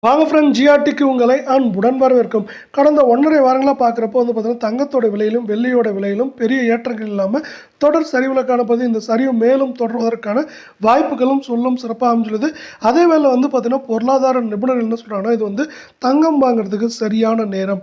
வாங்க ஃப்ரெண்ட், ஜிஆர்டிக்கு உங்களை அன்புடன் வரவேற்கும். கடந்த 1.5 வாரங்களாக பார்க்குறப்போ பார்த்தீங்கன்னா தங்கத்தோட விலையிலும் வெள்ளியோட விலையிலும் பெரிய ஏற்றங்கள் இல்லாமல் தொடர் சரிவில் காணப்படுது. இந்த சரிவு மேலும் தொடர்வதற்கான வாய்ப்புகளும் சொல்லும் சிறப்பாக அமைஞ்சுள்ளது. அதே வேளை பார்த்தீங்கன்னா பொருளாதார நிபுணர்கள் என்ன சொல்கிறாங்கன்னா, இது தங்கம் வாங்குறதுக்கு சரியான நேரம்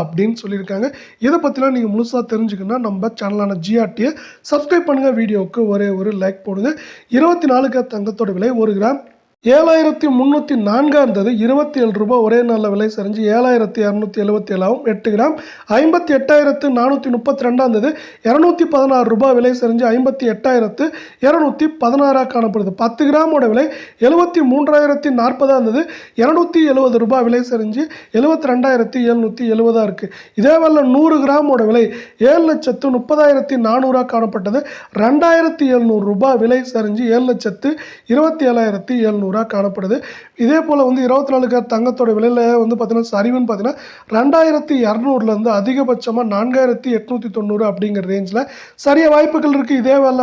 அப்படின்னு சொல்லியிருக்காங்க. இதை பற்றிலாம் நீங்கள் முழுசாக தெரிஞ்சுக்கணுன்னா நம்ம சேனலான ஜிஆர்டியை சப்ஸ்கிரைப் பண்ணுங்கள். வீடியோவுக்கு ஒரே ஒரு லைக் போடுங்க. 24 தங்கத்தோட விலை 1 கிராம் 7304 இருந்தது. 27 ரூபாய் ஒரே நாளில் விலை சரிஞ்சு 7277 ஆகும். 8 கிராம் 58432 இருந்தது. 216 ரூபாய் விலை சரிஞ்சு 58216 காணப்படுது. 10 கிராமோட விலை 73040 இருந்தது. 270 ரூபாய் விலை சரிஞ்சு 72770 இருக்கு. இதே வேலை 100 கிராமோட விலை 7,30,400 காணப்பட்டது. 2700 ரூபாய் விலை சரிஞ்சு 7,27,700 காணப்படுது. இதே போல் 24 தங்கத்தோட விலையில் பார்த்தீங்கன்னா சரிவுன்னு பார்த்தீங்கன்னா 2200 அதிகபட்சமாக 4890 அப்படிங்கிற ரேஞ்சில் சரிய வாய்ப்புகள் இருக்குது. இதே வேலை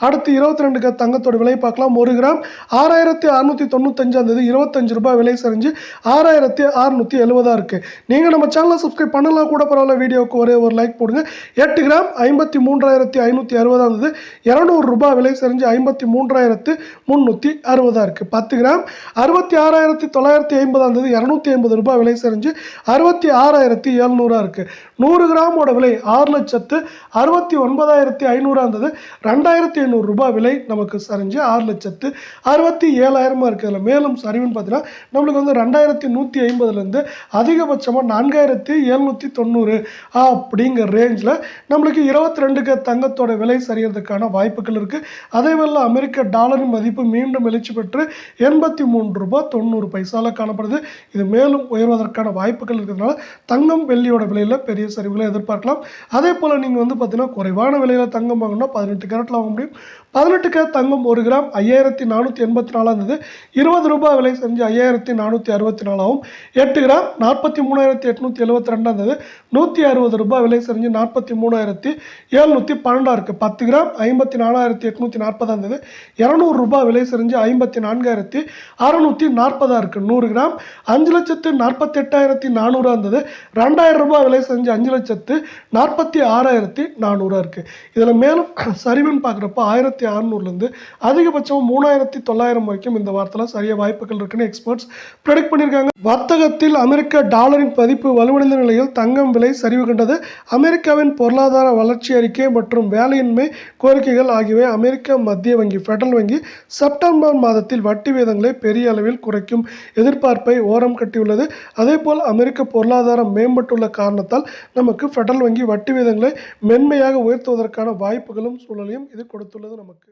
அடுத்து 22 தங்கத்தோட விலை பார்க்கலாம். 1 கிராம் 6695 இருந்தது. 25 ரூபாய் விலை சரிஞ்சு 6670 இருக்குது. நீங்கள் நம்ம சேனலை சப்ஸ்கிரைப் பண்ணலாம் கூட பரவாயில்ல, வீடியோவுக்கு ஒரே ஒரு லைக் போடுங்க. 8 கிராம் 53,560 இருந்தது. 200 ரூபாய் விலை சரிஞ்சு 53,360 இருக்குது. 10 கிராம் 66,950 இருந்தது. 250 ரூபாய் விலை சரிஞ்சு 66,700 இருக்குது. 100 கிராமோட விலை 6,69,500 இருந்தது. 2,500 ரூபாய் விலை நமக்கு சரிஞ்சு 6,67,000 இருக்குது. இதில் மேலும் சரிவுன்னு பார்த்தீங்கன்னா நம்மளுக்கு 2,150 அதிகபட்சமாக 4,790 அப்படிங்கிற ரேஞ்சில் நம்மளுக்கு 22 தங்கத்தோட விலை சரியறதுக்கான வாய்ப்புகள் இருக்குது. அதே வேளை அமெரிக்க டாலரின் மதிப்பு மீண்டும் எழுச்சி பெற்று 83 ரூபாய் 90 காணப்படுது. இது மேலும் உயர்வதற்கான வாய்ப்புகள் இருக்கிறதுனால தங்கம் வெள்ளியோட விலையில் பெரிய சரிவுகளை எதிர்பார்க்கலாம். அதே போல் நீங்கள் பார்த்தீங்கன்னா குறைவான விலையில் தங்கம் வாங்கணும்னா 18 கேரட்டில் வாங்க முடியும். 18 கேரட் தங்கம் 1 கிராம் 5484 இருந்தது. 20 ரூபாய் விலை செஞ்சு 5464 ஆகும். 8 கிராம் 43,872 இருந்தது. 160 ரூபாய் விலை செஞ்சு 43,712 இருக்குது. 10 கிராம் 54,840 இருந்தது. 200 ரூபாய் விலை செஞ்சு 54,640 இருக்குது. 100 கிராம் 5,48,400 இருந்தது. 2000 ரூபாய் விலை செஞ்சு 5,46,400 இருக்குது. இதில் மேலும் சரிவுன்னு பார்க்குறப்போ 1,600 அதிகபட்சம் 3,900 வரைக்கும் இந்த வாரத்தில் சரிய வாய்ப்புகள் இருக்குன்னு எக்ஸ்பர்ட்ஸ் ப்ரெடிக்ட் பண்ணியிருக்காங்க. வர்த்தகத்தில் அமெரிக்க டாலரின் பதிப்பு வலுவடைந்த நிலையில் தங்கம் விலை சரிவு கண்டது. அமெரிக்காவின் பொருளாதார வளர்ச்சி அறிக்கை மற்றும் வேலையின்மை கோரிக்கைகள் ஆகியவை அமெரிக்க மத்திய வங்கி ஃபெடரல் வங்கி செப்டம்பர் மாதத்தில் வட்டி வீதங்களை பெரிய அளவில் குறைக்கும் எதிர்பார்ப்பை ஓரம் கட்டியுள்ளது. அதேபோல் அமெரிக்க பொருளாதாரம் மேம்பட்டுள்ள காரணத்தால் நமக்கு ஃபெடரல் வங்கி வட்டி வீதங்களை மென்மையாக உயர்த்துவதற்கான வாய்ப்புகளும் சூழலையும் இது கொடுத்துள்ளது நமக்கு.